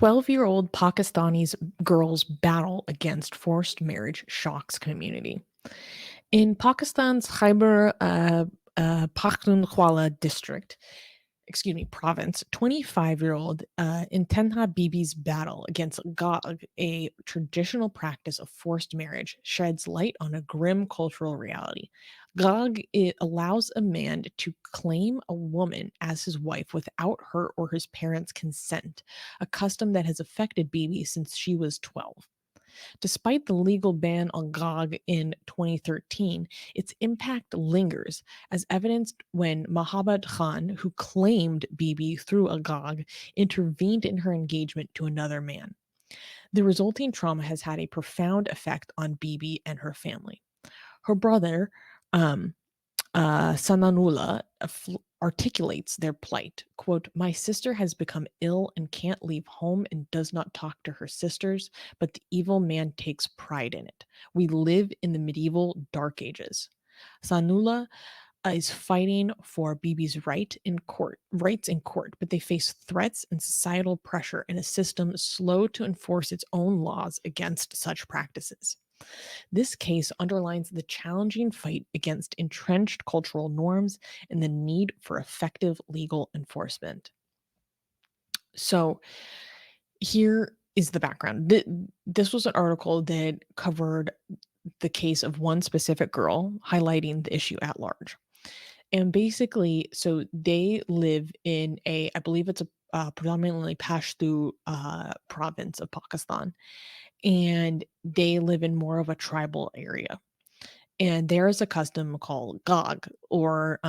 12-year-old Pakistani girls battle against forced marriage shocks community. In Pakistan's Khyber Pakhtunkhwa district, province, 25-year-old Inteha Bibi's battle against Ghag, a traditional practice of forced marriage, sheds light on a grim cultural reality. Ghag, it allows a man to claim a woman as his wife without her or his parents' consent, a custom that has affected Bibi since she was 12. Despite the legal ban on Ghag in 2013, its impact lingers, as evidenced when Mahabat Khan, who claimed Bibi through a Ghag, intervened in her engagement to another man. The resulting trauma has had a profound effect on Bibi and her family. Her brother, um, Sanaullah articulates their plight. Quote, "My sister has become ill and can't leave home and does not talk to her sisters, but the evil man takes pride in it. We live in the medieval dark ages." Sanullah is fighting for Bibi's rights in court, but they face threats and societal pressure in a system slow to enforce its own laws against such practices. This case underlines the challenging fight against entrenched cultural norms and the need for effective legal enforcement. So, here is the background. This was an article that covered the case of one specific girl, highlighting the issue at large. And basically, so they live in I believe it's a predominantly Pashto province of Pakistan, and they live in more of a tribal area. And there is a custom called Ghag, or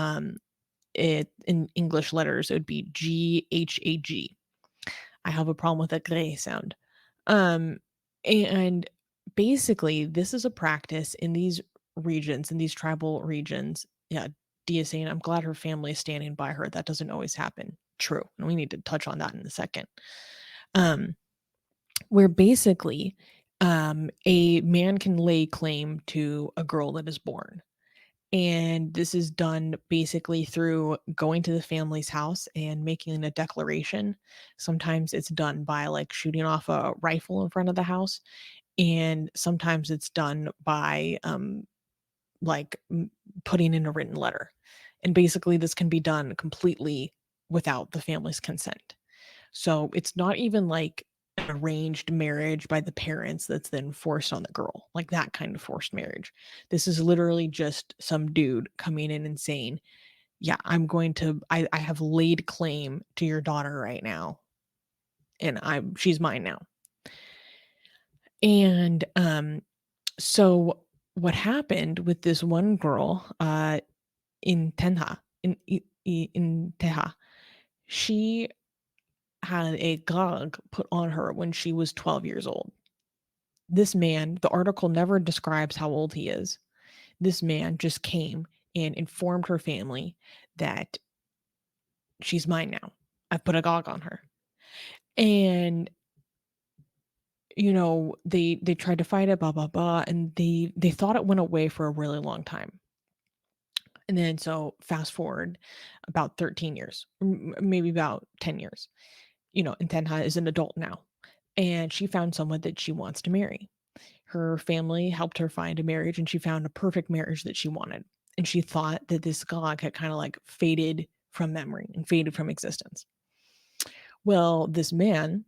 it in English letters, it would be Ghag. I have a problem with the gray sound. Um, and basically, this is a practice in these regions, in these tribal regions. Yeah, Dia saying, "I'm glad her family is standing by her. That doesn't always happen." True. And we need to touch on that in a second. Um, where basically a man can lay claim to a girl that is born. And this is done basically through going to the family's house and making a declaration. Sometimes it's done by like shooting off a rifle in front of the house, and sometimes it's done by like putting in a written letter. And basically, this can be done completely without the family's consent. So it's not even like an arranged marriage by the parents that's then forced on the girl, like that kind of forced marriage. This is literally just some dude coming in and saying, "Yeah, I have laid claim to your daughter right now, and she's mine now." And so what happened with this one girl, in Tenha, in Teha, she had a gag put on her when she was 12 years old. This man, the article never describes how old he is. This man just came and informed her family that she's mine now. I've put a gag on her. And they tried to fight it, blah blah blah, and they thought it went away for a really long time. And then so fast forward about 13 years, maybe about 10 years. And Tenha is an adult now, and she found someone that she wants to marry. Her family helped her find a marriage, and she found a perfect marriage that she wanted. And she thought that this Gog had kind of like faded from memory and faded from existence. Well, this man,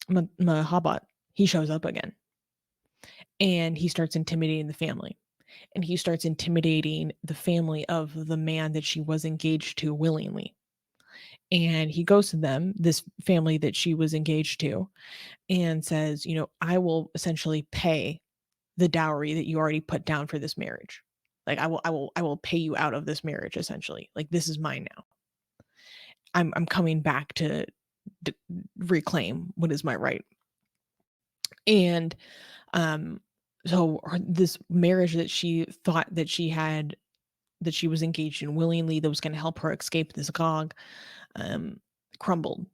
Mahabat, he shows up again, and he starts intimidating the family. And he starts intimidating the family of the man that she was engaged to willingly. And he goes to them, this family that she was engaged to, and says, "I will essentially pay the dowry that you already put down for this marriage. Like I will pay you out of this marriage essentially. Like this is mine now. I'm coming back to d- reclaim what is my right." And um this marriage that she thought that she had, that she was engaged in willingly, that was going to help her escape this Gog, um crumbled.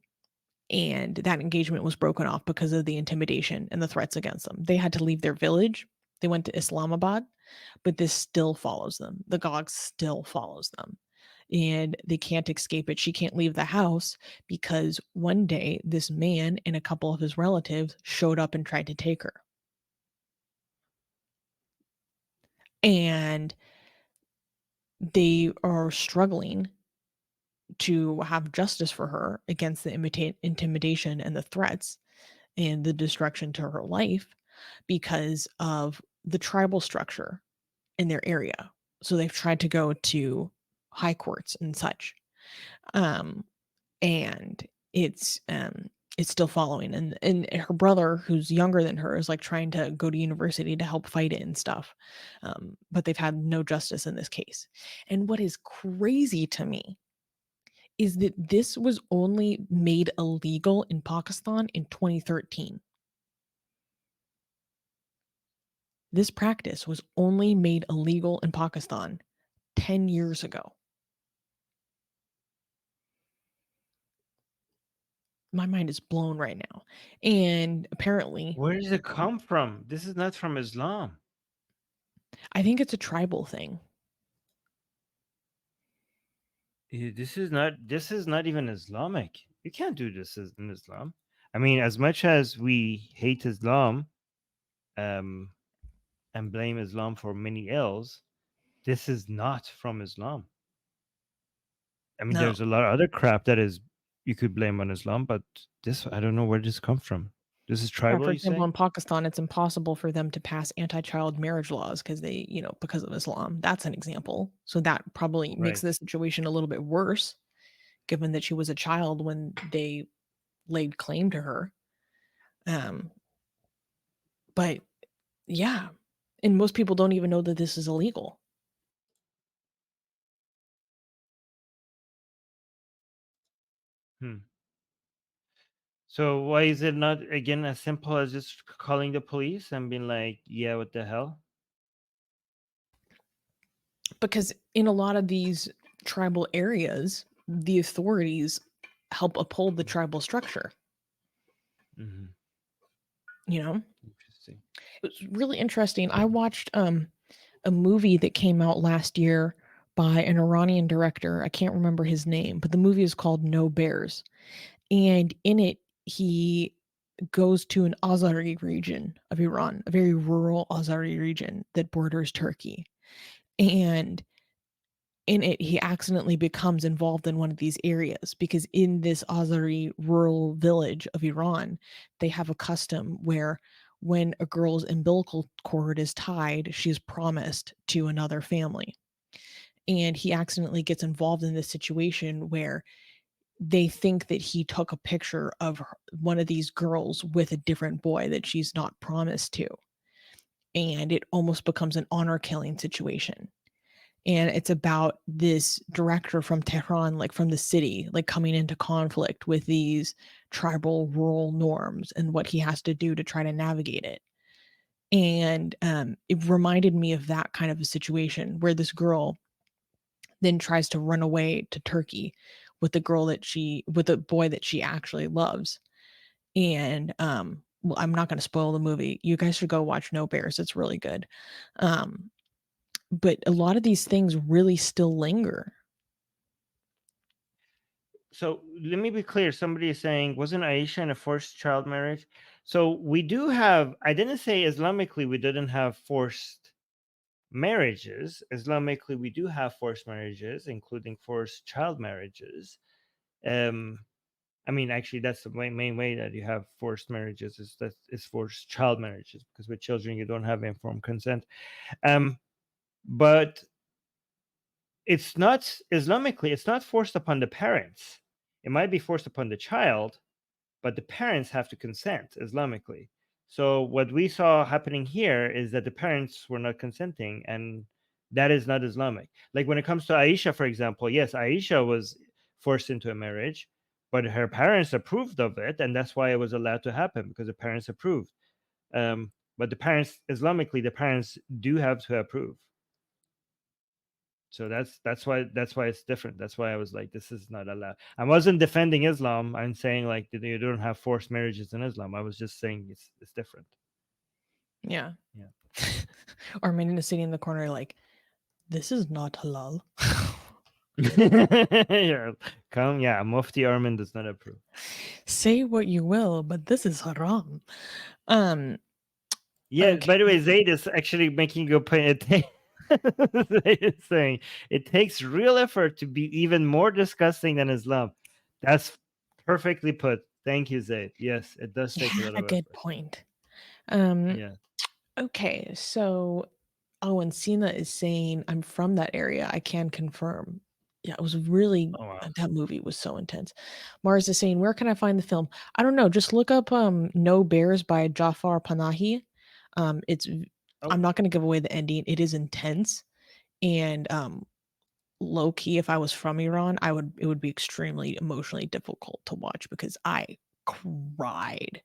And that engagement was broken off because of the intimidation and the threats against them. They had to leave their village. They went to Islamabad, but this still follows them. The Gog still follows them. and they can't escape it. She can't leave the house because one day this man and a couple of his relatives showed up and tried to take her. And they are struggling to have justice for her against the intimidation and the threats and the destruction to her life because of the tribal structure in their area. So they've tried to go to high courts and such. Um, and it's still following, and her brother who's younger than her is like trying to go to university to help fight it and stuff, but they've had no justice in this case. And what is crazy to me is that this was only made illegal in Pakistan in 2013. This practice was only made illegal in Pakistan 10 years ago. My mind is blown right now. And apparently, Where does it come from? This is not from Islam. I think it's a tribal thing. This is not even Islamic. You can't do this in Islam. I mean, as much as we hate Islam, um, and blame Islam for many ills, this is not from Islam. I mean, No. there's a lot of other crap that is you could blame on Islam, but this I don't know where this comes from. This is Yeah, tribal, for you example, say? in Pakistan, it's impossible for them to pass anti-child marriage laws because because of Islam. That's an example. So that probably makes Right. this situation a little bit worse, given that she was a child when they laid claim to her. Um, but yeah, and most people don't even know that this is illegal. Hmm. So why is it not again as simple as just calling the police and being like, "Yeah, what the hell?" Because in a lot of these tribal areas, the authorities help uphold the tribal structure, Mm-hmm. you know? Interesting. It was really interesting. I watched a movie that came out last year by an Iranian director. I can't remember his name, but the movie is called No Bears. And in it, he goes to an Azari region of Iran, a very rural Azari region that borders Turkey. And in it, he accidentally becomes involved in one of these areas because in this Azari rural village of Iran, they have a custom where when a girl's umbilical cord is tied, she's promised to another family. And he accidentally gets involved in this situation where they think that he took a picture of one of these girls with a different boy that she's not promised to. And it almost becomes an honor killing situation. And it's about this director from Tehran, like from the city, like coming into conflict with these tribal rural norms and what he has to do to try to navigate it. And it reminded me of that kind of a situation where this girl then tries to run away to Turkey with the boy that she actually loves. And well, I'm not going to spoil the movie. You guys should go watch No Bears. It's really good. Um, but a lot of these things really still linger. So let me be clear. Somebody is saying, wasn't Aisha in a forced child marriage? So we do have, I didn't say Islamically we didn't have forced marriages. Islamically, we do have forced marriages, including forced child marriages. Um, I mean, actually, that's the main way that you have forced marriages is forced child marriages because with children you don't have informed consent. But it's not Islamically, it's not forced upon the parents. It might be forced upon the child, but the parents have to consent Islamically. So what we saw happening here is that the parents were not consenting, and that is not Islamic. Like when it comes to Aisha, for example, yes, Aisha was forced into a marriage, but her parents approved of it, and that's why it was allowed to happen because the parents approved. But the parents, Islamically, the parents do have to approve. So that's why it's different. That's why I was like, this is not allowed. I wasn't defending Islam. I'm saying like you don't have forced marriages in Islam. I was just saying it's different. Yeah. Yeah. Or Armenian is sitting in the corner like, this is not halal. Yeah, come, yeah, Mufti Armin does not approve. Say what you will, but this is haram. Um, Yeah, okay. by the way, Zaid is actually making a good point. Zaid is saying it takes real effort to be even more disgusting than Islam. That's perfectly put. Thank you, Zaid. Yes, it does take a Yeah, lot a of good effort. point. Um, Yeah. okay, so oh, and Sina is saying, "I'm from that area, I can confirm." Yeah, it was really Oh wow. that movie was so intense. Mars is saying, "Where can I find the film?" I don't know, just look up, No Bears by Jafar Panahi. It's v Oh, I'm not gonna give away the ending, it is intense, and, low key, if I was from Iran, it would be extremely emotionally difficult to watch because I cried.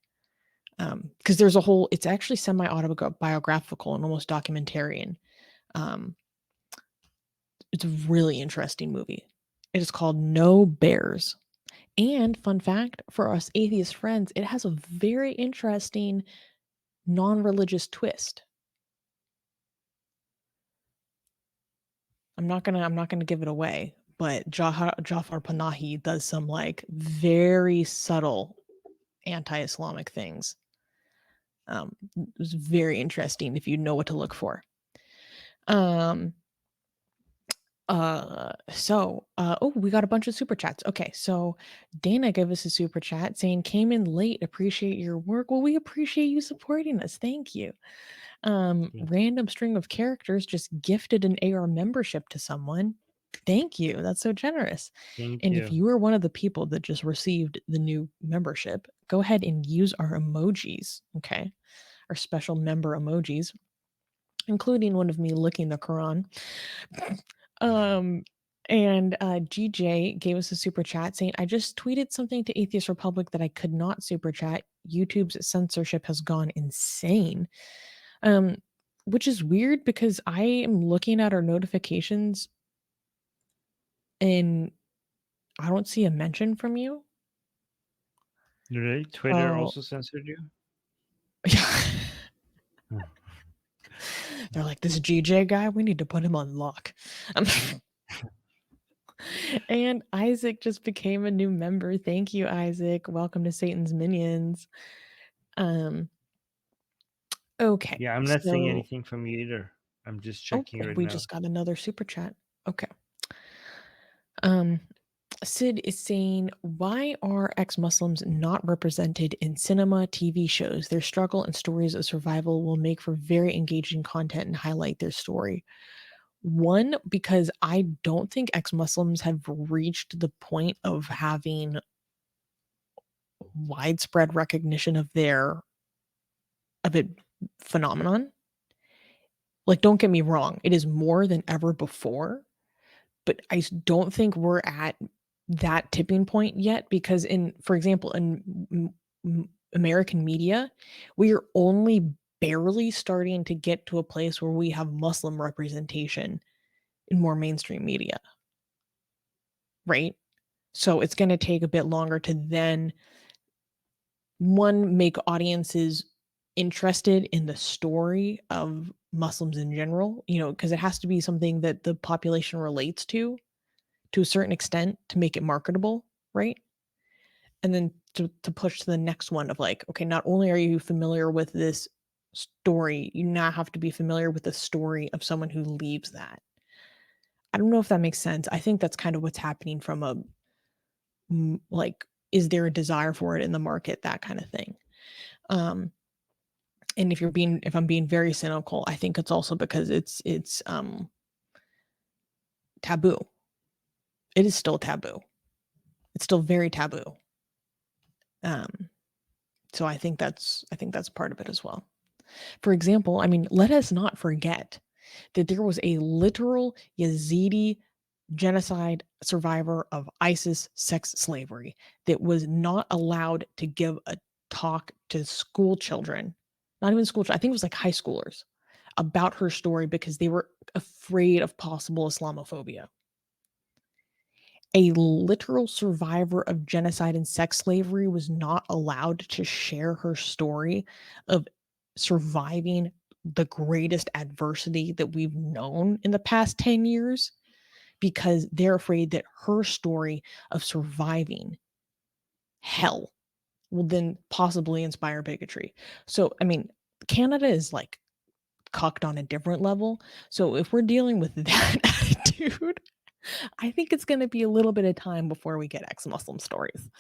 Because there's a whole it's actually semi-autobiographical and almost documentarian. Um, it's a really interesting movie. It is called No Bears. And fun fact for us atheist friends, it has a very interesting non-religious twist. I'm not gonna give it away, but Jafar Panahi does some like very subtle anti-Islamic things. It was very interesting if you know what to look for. Um, oh, we got a bunch of super chats. Okay, so Dana gave us a super chat saying, "Came in late, appreciate your work." Well, we appreciate you supporting us. Thank you. yeah. Random string of characters just gifted an AR membership to someone. Thank you. That's so generous. Thank And if you. you are one of the people that just received the new membership, go ahead and use our emojis, okay? Our special member emojis, including one of me licking the Quran. Um, and GJ gave us a super chat saying, I just tweeted something to Atheist Republic that I could not super chat. YouTube's censorship has gone insane. Um, which is weird because I am looking at our notifications and I don't see a mention from you. Really? Twitter So also censored you? Hmm. they're like, this GJ guy, we need to put him on lock. Um, and Isaac just became a new member. Thank you, Isaac. Welcome to Satan's Minions. Um, okay, Yeah, I'm not seeing so anything from you either. I'm just oh, checking right we now. just got another super chat. Okay. Um, Sid is saying, why are ex Muslims not represented in cinema, TV shows? Their struggle and stories of survival will make for very engaging content and highlight their story. One, because I don't think ex Muslims have reached the point of having widespread recognition of it phenomenon. Like, don't get me wrong, it is more than ever before, but don't think we're at that tipping point yet because for example, in American media, we are only barely starting to get to a place where we have Muslim representation in more mainstream media, right? So it's going to take a bit longer to then one make audiences interested in the story of Muslims in general, because it has to be something that the population relates to a certain extent to make it marketable, right? And then to push to the next one of like, okay, not only are you familiar with this story, you now have to be familiar with the story of someone who leaves that. I don't know if that makes sense. I think that's kind of what's happening from like, is there a desire for it in the market, that kind of thing. Um, and if I'm being very cynical, I think it's also because it's taboo. It is still taboo. It's still very taboo. Um, so I think that's part of it as well. For example, I mean, let us not forget that there was a literal Yazidi genocide survivor of ISIS sex slavery that was not allowed to give a talk to school children, not even school children, I think it was like high schoolers, about her story because they were afraid of possible Islamophobia. A literal survivor of genocide and sex slavery was not allowed to share her story of surviving the greatest adversity that we've known in the past 10 years because they're afraid that her story of surviving hell will then possibly inspire bigotry. So, I mean, Canada is like cucked on a different level. So if we're dealing with that attitude, I think it's gonna be a little bit of time before we get ex-Muslim stories.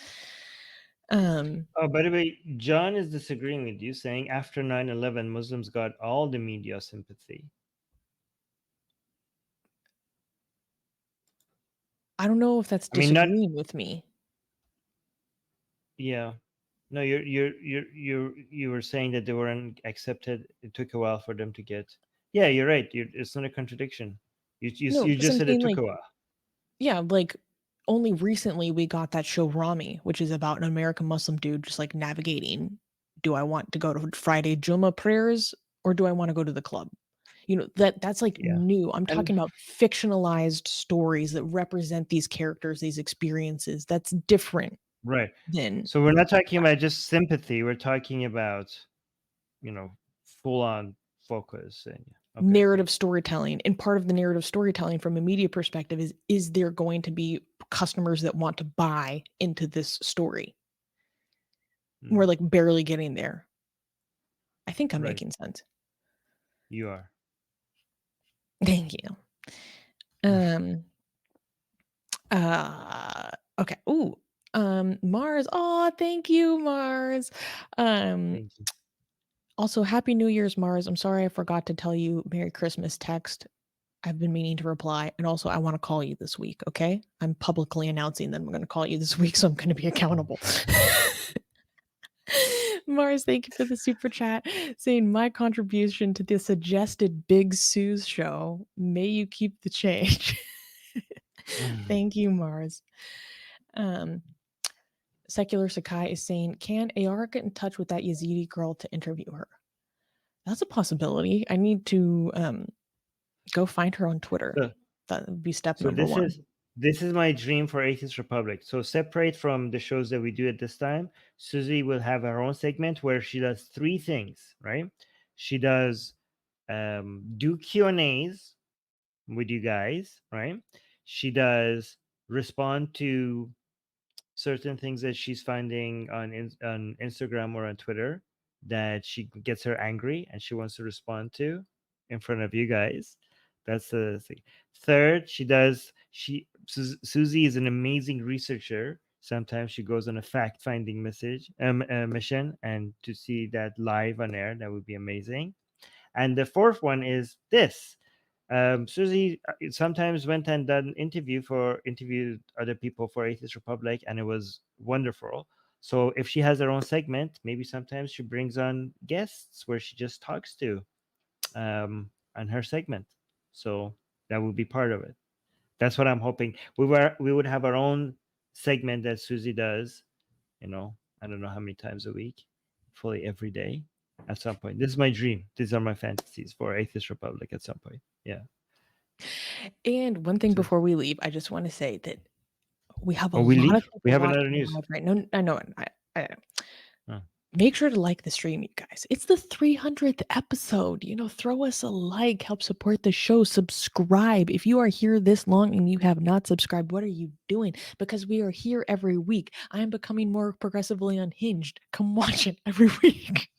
Um, Oh, by the way, John is disagreeing with you, saying after 9/11, Muslims got all the media sympathy. I don't know if that's I mean, not disagreeing with me. yeah. No, you were saying that they weren't accepted. It took a while for them to get. Yeah, you're right. It's not a contradiction. No, You because just I'm said it saying, took like, a while. yeah, like, only recently we got that show Rami, which is about an American Muslim dude just, like, navigating, "Do I want to go to Friday Jummah prayers or do I wanna go to the club?" That's, like, Yeah, new. I'm and talking about fictionalized stories that represent these characters, these experiences. That's different right. than So we're not talking about just sympathy. We're talking about full on focus. And okay, narrative storytelling, and part of the narrative storytelling from a media perspective is there going to be customers that want to buy into this story? We're, mm, like, barely getting there. I think I'm right. making sense. You are. Thank you. Um, okay. Ooh, Mars. Oh, thank you, Mars. Um, Thank you. Also, Happy New Year's, Mars. I'm sorry I forgot to tell you Merry Christmas text. I've been meaning to reply, and also I wanna call you this week, okay? I'm publicly announcing that I'm gonna call you this week, so I'm gonna be accountable. Mars, thank you for the super chat, saying, "My contribution to the suggested Big Sue's show. May you keep the change." Thank you, Mars. Um, Secular Sakai is saying, "Can AR get in touch with that Yazidi girl to interview her?" That's a possibility. I need to, go find her on Twitter. So, That would be step so number 1. this is my dream for Atheist Republic. So separate from the shows that we do at this time, Susie will have her own segment where she does three things. Right? She does do Q&As with you guys. Right? She does respond to certain things that she's finding on Instagram or on Twitter that she gets her angry and she wants to respond to in front of you guys. That's the thing. Third, Susie is an amazing researcher. Sometimes she goes on a fact finding mission, and to see that live on air, that would be amazing. And the fourth one is this. Susie sometimes went and done interviewed other people for Atheist Republic, and it was wonderful. So if she has her own segment, maybe sometimes she brings on guests where she just talks to on her segment. So that would be part of it. That's what I'm hoping. We would have our own segment that Susie does. I don't know how many times a week, fully every day. At some point, this is my dream. These are my fantasies for Atheist Republic. At some point, yeah. And one thing So, before we leave, I just wanna say that we have a oh, we lot of leave. We people have watching another news. live right now. I know, I Oh. make sure to like the stream, you guys. It's the 300th episode, throw us a like, help support the show, subscribe. If you are here this long and you have not subscribed, what are you doing? Because we are here every week. I am becoming more progressively unhinged. Come watch it every week.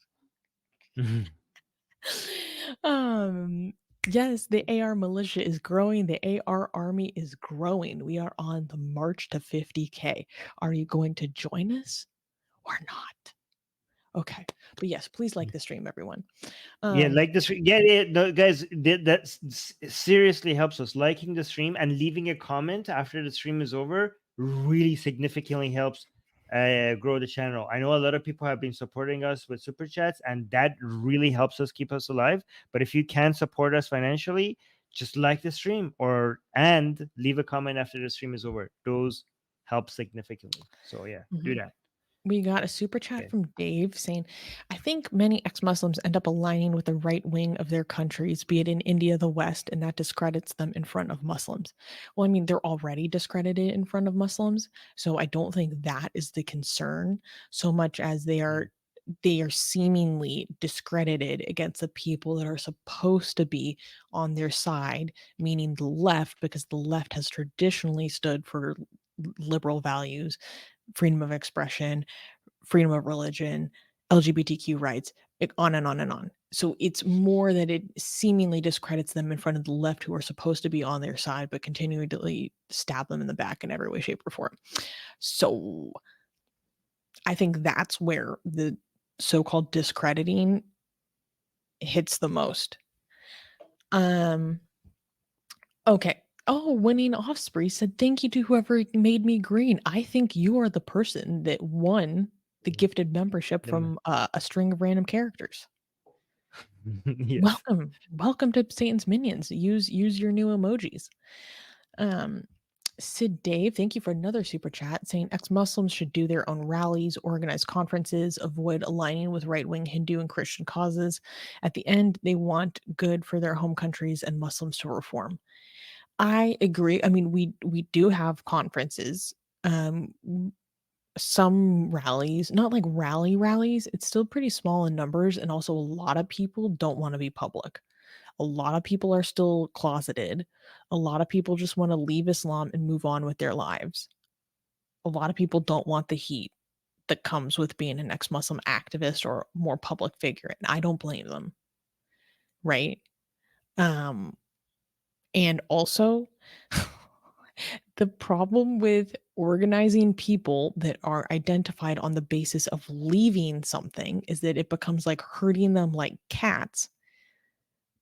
Um, yes, the AR militia is growing. The AR army is growing. We are on the march to 50K. Are you going to join us or not? Okay. But yes, please like the stream, everyone. Yeah, Um, like the stream. Yeah, yeah, no, guys, seriously helps us. Liking the stream and leaving a comment after the stream is over really significantly helps grow the channel. I know a lot of people have been supporting us with super chats, and that really helps us keep us alive. But if you can support us financially, just like the stream and leave a comment after the stream is over. Those help significantly. So yeah, do mhm. that. We got a super chat Okay. from Dave saying, I think many ex Muslims end up aligning with the right wing of their countries, be it in India, the West, and that discredits them in front of Muslims. Well, I mean, they're already discredited in front of Muslims. So I don't think that is the concern so much as they Mm. are. they are seemingly discredited against the people that are supposed to be on their side, meaning the left, because the left has traditionally stood for liberal values, freedom of expression, freedom of religion, LGBTQ rights, on and on and on. So it's more that it seemingly discredits them in front of the left who are supposed to be on their side, but continually stab them in the back in every way, shape, or form. So I think that's where the so-called discrediting hits the most. Um, okay. Oh, Winning Offspring said, "Thank you to whoever made me green. I think you are the person that won the Mhm. gifted membership The from a string of random characters. yes. Welcome. Welcome to Satan's Minions. Use your new emojis." Um, Sid Dave, thank you for another super chat saying ex-Muslims should do their own rallies, organize conferences, avoid aligning with right-wing Hindu and Christian causes. At the end, they want good for their home countries and Muslims to reform. I agree. I mean, we do have conferences, some rallies, not like rallies. It's still pretty small in numbers, and also a lot of people don't want to be public. A lot of people are still closeted. A lot of people just want to leave Islam and move on with their lives. A lot of people don't want the heat that comes with being an ex-Muslim activist or more public figure, and I don't blame them, right? Um, and also the problem with organizing people that are identified on the basis of leaving something is that it becomes like herding them like cats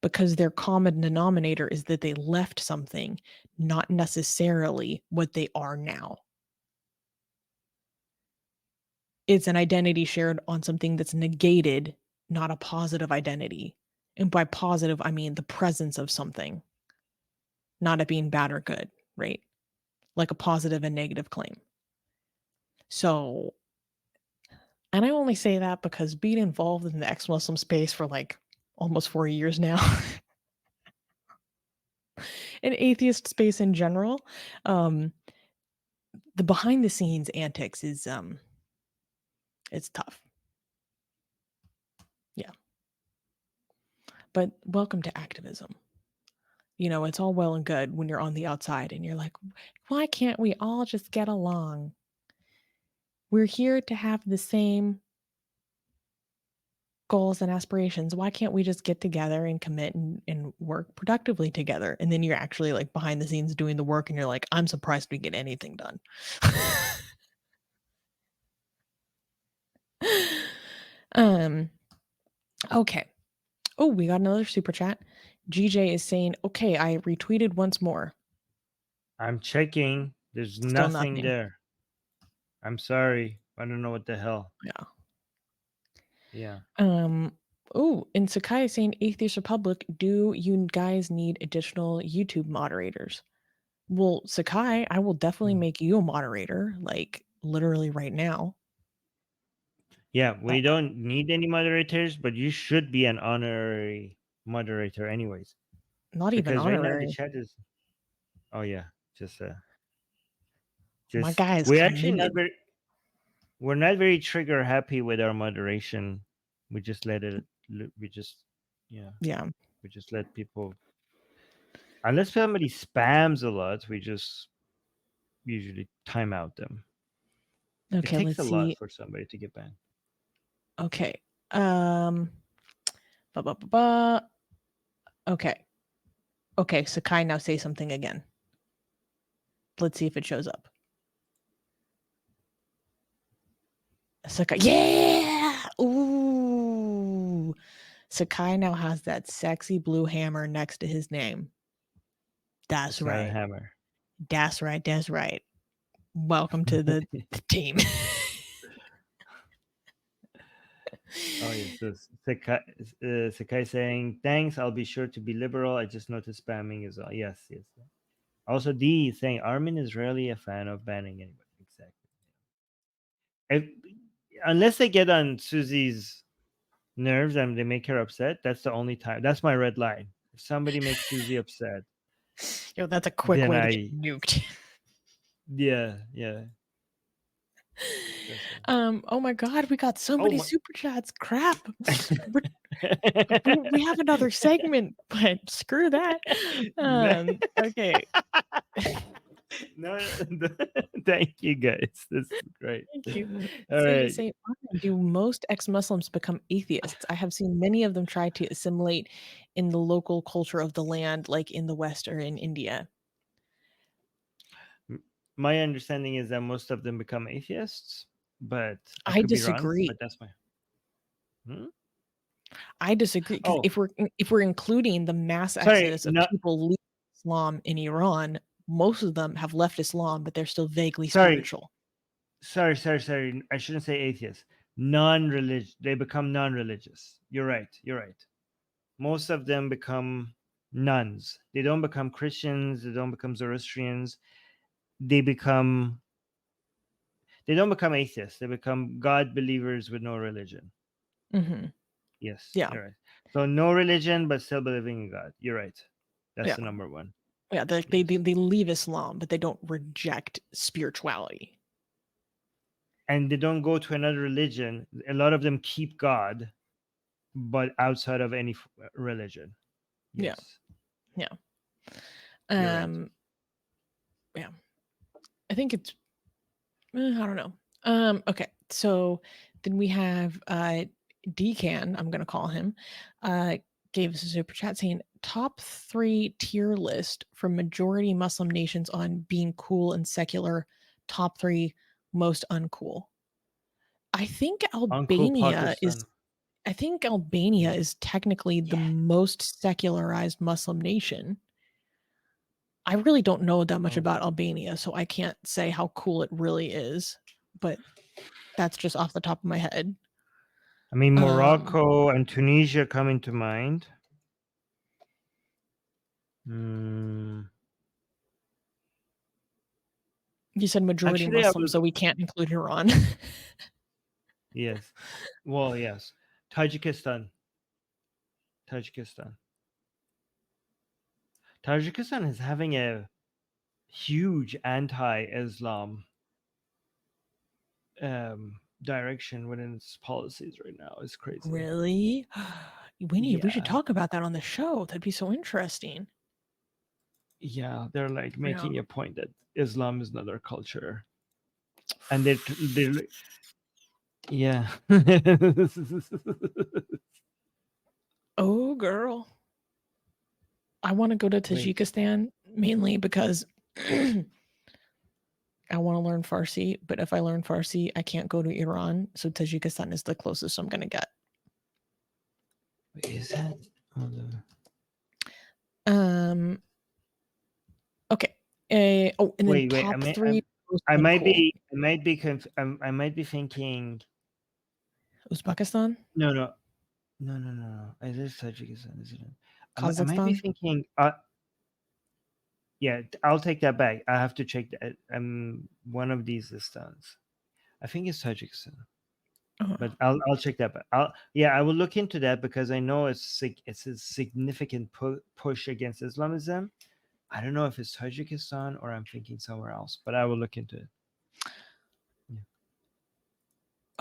because their common denominator is that they left something, not necessarily what they are now. It's an identity shared on something that's negated, not a positive identity. And by positive, I mean the presence of something, not it being bad or good, right? Like a positive and negative claim. So, and I only say that because being involved in the ex Muslim space for like almost 4 years now, in atheist space in general, um, the behind the scenes antics is it's tough. Yeah. But welcome to activism. You know, it's all well and good when you're on the outside and you're like, why can't we all just get along? We're here to have the same goals and aspirations. Why can't we just get together and commit and work productively together? And then you're actually like behind the scenes doing the work and you're like, I'm surprised we get anything done. um, okay. Oh, we got another super chat. GJ is saying, okay, I retweeted once more. I'm checking. There's Still nothing nothing. there. I'm sorry. I don't know what the hell. Yeah. Yeah. Um, oh, and Sakai is saying, Atheist Republic, do you guys need additional YouTube moderators? Well, Sakai, I will definitely Mm. make you a moderator, like literally right now. Yeah, Uh, we don't need any moderators, but you should be an honorary moderator anyways. Not even Because right now the honorary. chat is oh yeah, just My just guy is we're actually not committed. very we're not very trigger happy with our moderation. We just let it we just yeah, Yeah. we just let people unless somebody spams a lot, we just usually time out them. It Okay, takes let's a lot see. for somebody to get banned. Okay. Um, ba, ba, ba, ba. Okay. Okay, Sakai, now say something again. Let's see if it shows up. Sakai, yeah! Ooh. Sakai now has that sexy blue hammer next to his name. That's It's not a right. hammer. That's right. That's right. Welcome to the team. Oh yes, so Sakai saying thanks. I'll be sure to be liberal. I just noticed spamming is all. Yes, yes. Also, D saying Armin is rarely a fan of banning anybody. Exactly. If, unless they get on Susie's nerves and they make her upset, that's the only time. That's my red line. If somebody makes Susie upset, Yo, that's a quick then way to get I nuked. yeah yeah That's why. Oh my god, we got so Oh many my. super chats. Crap. We're we have another segment, but screw that. No, Okay. no, thank you guys. This is great. Thank you. All right. Say, do most ex-Muslims become atheists? I have seen many of them try to assimilate in the local culture of the land, like in the West or in India. M- My understanding is that most of them become atheists, but I I could be wrong. disagree. But that's my. Hmm? I disagree because Oh, if we're including the mass sorry. exodus of No, people leaving Islam in Iran, most of them have left Islam, but they're still vaguely sorry, spiritual. sorry. I shouldn't say atheists. Non-religious. They become non-religious. You're right. You're right. Most of them become nuns. They don't become Christians. They don't become Zoroastrians. They become. They don't become atheists. They become God believers with no religion. Mhm. Yes, Yeah, you're right. So no religion, but still believing in God. You're right. That's yeah, the number one. yeah. Yes. They leave Islam, but they don't reject spirituality. And they don't go to another religion. A lot of them keep God, but outside of any religion. Yeah, Yes, yeah. you're right. Um, yeah. I think it's I don't know. Okay. So then we have Decan, I'm gonna call him, uh, gave us a super chat saying top 3 tier list for majority Muslim nations on being cool and secular, top 3 most uncool. I think Uncle Albania is Pakistan. I think Albania is technically the Yeah. most secularized Muslim nation. I really don't know that much Oh, about Albania, so I can't say how cool it really is, but that's just off the top of my head. I mean, Um, Morocco and Tunisia come into mind. Mm, you said majority actually, I Muslim, will. so we can't include Iran. Yes. Well, yes. Tajikistan. Tajikistan. Tajikistan is having a huge anti-Islam direction within its policies right now. It's crazy. Really? We should Yeah, talk about that on the show. That'd be so interesting. yeah. They're like Yeah. making a point that Islam is not their culture, and they're yeah. Oh, girl. I wanna go to Wait, Tajikistan mainly because I wanna learn Farsi, but if I learn Farsi, I can't go to Iran, so Tajikistan is the closest I'm gonna get. is that? Hold on. Um, okay. Oh, and then Wait. top 3 most I might uncool. be. I might be. I might be thinking. Uzbekistan? No, no, no. It is Tajikistan, isn't it? I might be Kazakhstan? thinking. Yeah, I'll take that back. I have to check that. One of these stands. I think it's Tajikistan, Uh, but I'll check that back. I will look into that because I know it's a significant push against Islamism. I don't know if it's Tajikistan or I'm thinking somewhere else, but I will look into it. Yeah.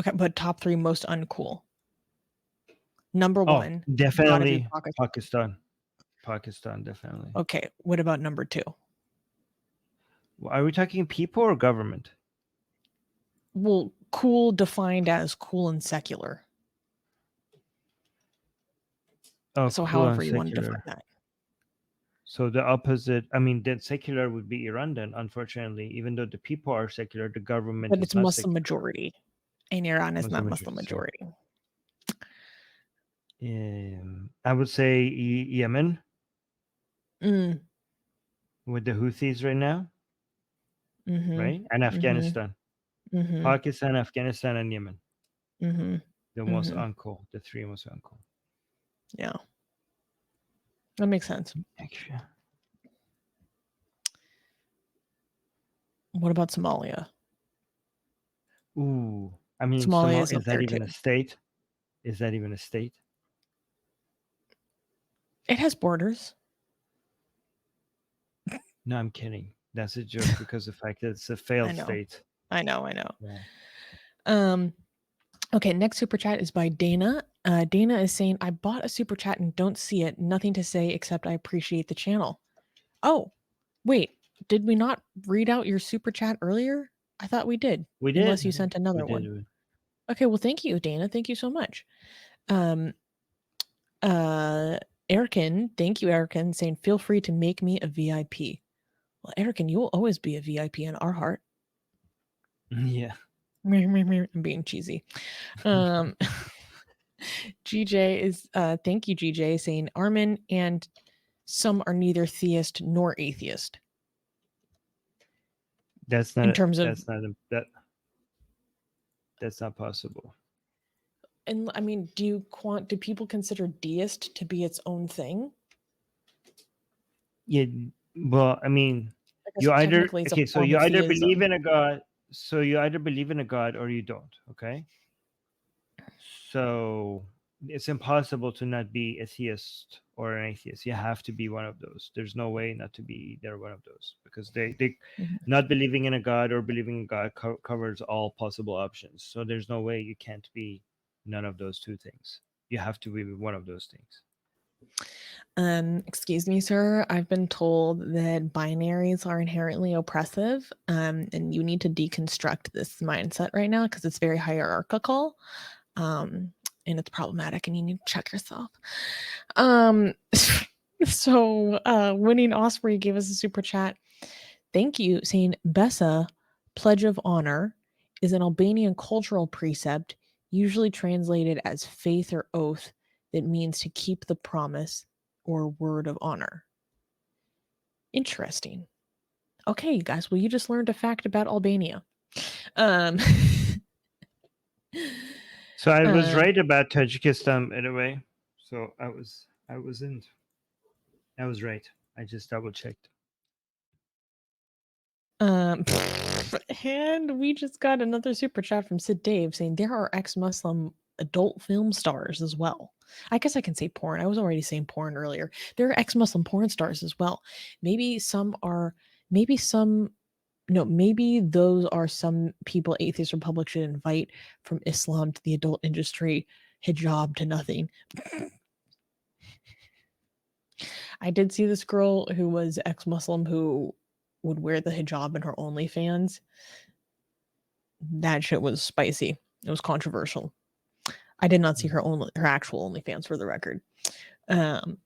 okay, but top 3 most uncool. Number Oh, 1, gotta be definitely Pakistan. Pakistan. Pakistan, definitely. Okay, what about number 2? Are we talking people or government? Well, cool defined as cool and secular. Oh, So cool and however you wanna define secular. that. So the opposite, I mean, then secular would be Iran then, unfortunately. Even though the people are secular, the government But is it's not Muslim secular. majority, and Iran is not Muslim Muslim majority. So majority. I would say Yemen Mm, with the Houthis right now, mhm, right? And mhm, Afghanistan. mhm, Pakistan, Afghanistan, and Yemen. mhm, The most mhm. uncool, the three most uncool. Yeah, that makes sense. Actually, What about Somalia? ooh, I mean, Somalia Somal is up is that there too. even a state? Is that even a state? It has borders. No, I'm kidding. That's a joke because the fact that it's a failed I know. state. I know, I know. Yeah. Um, okay, next super chat is by Dana. Dana is saying, I bought a super chat and don't see it. Nothing to say except I appreciate the channel. Oh, wait. Did we not read out your super chat earlier? I thought we did, We did. unless you sent We another one. did. Okay, well, thank you, Dana. Thank you so much. Erican, thank you, Erican, saying, feel free to make me a VIP. Well, Erican, you will always be a VIP in our heart. Yeah. I'm being cheesy. GJ is thank you, GJ, saying Armin and some are neither theist nor atheist. That's In not terms of, that's not possible. and I mean, do people consider deist to be its own thing? Yeah. Well, I mean, I guess you either technically it's a okay, so form you of either believe theism. in a god, so you either believe in a god or you don't, okay? So it's impossible to not be a theist or an atheist. You have to be one of those. There's no way not to be either one of those, because they Mhm. not believing in a god or believing in God covers all possible options. So there's no way you can't be none of those two things. You have to be one of those things. Excuse me, sir. I've been told that binaries are inherently oppressive, and you need to deconstruct this mindset right now because it's very hierarchical, um, and it's problematic, and you need to check yourself. Winning Osprey gave us a super chat. Thank you, saying Bessa, Pledge of Honor, is an Albanian cultural precept, usually translated as faith or oath, that means to keep the promise or word of honor. Interesting. Okay, you guys, well, you just learned a fact about Albania. Um, So I was um, right about Tajikistan in a way. So I was right. I just double checked. and we just got another super chat from Sid Dave saying there are ex-Muslim adult film stars as well. I guess I can say porn. I was already saying porn earlier. There are ex-Muslim porn stars as well. Maybe some are, maybe some, no, maybe those are some people Atheist Republic should invite from Islam to the adult industry, hijab to nothing. I did see this girl who was ex-Muslim who would wear the hijab in her OnlyFans. That shit was spicy. It was controversial. I did not see her actual OnlyFans for the record. Um,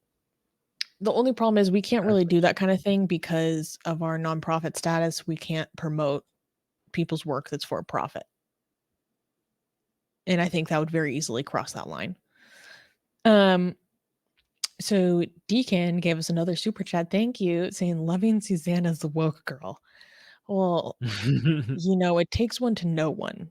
the only problem is we can't really do that kind of thing because of our nonprofit status. We can't promote people's work that's for profit. And I think that would very easily cross that line. So Deacon gave us another super chat. Thank you, saying loving Susanna's the woke girl. Well, it takes one to know one.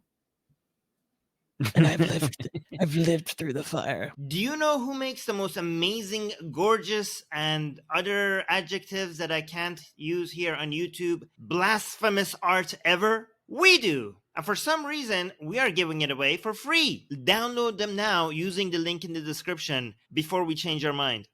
And I've lived through the fire. Do you know who makes the most amazing, gorgeous, and other adjectives that I can't use here on YouTube, blasphemous art ever? We do! And for some reason, we are giving it away for free. Download them now using the link in the description before we change our mind.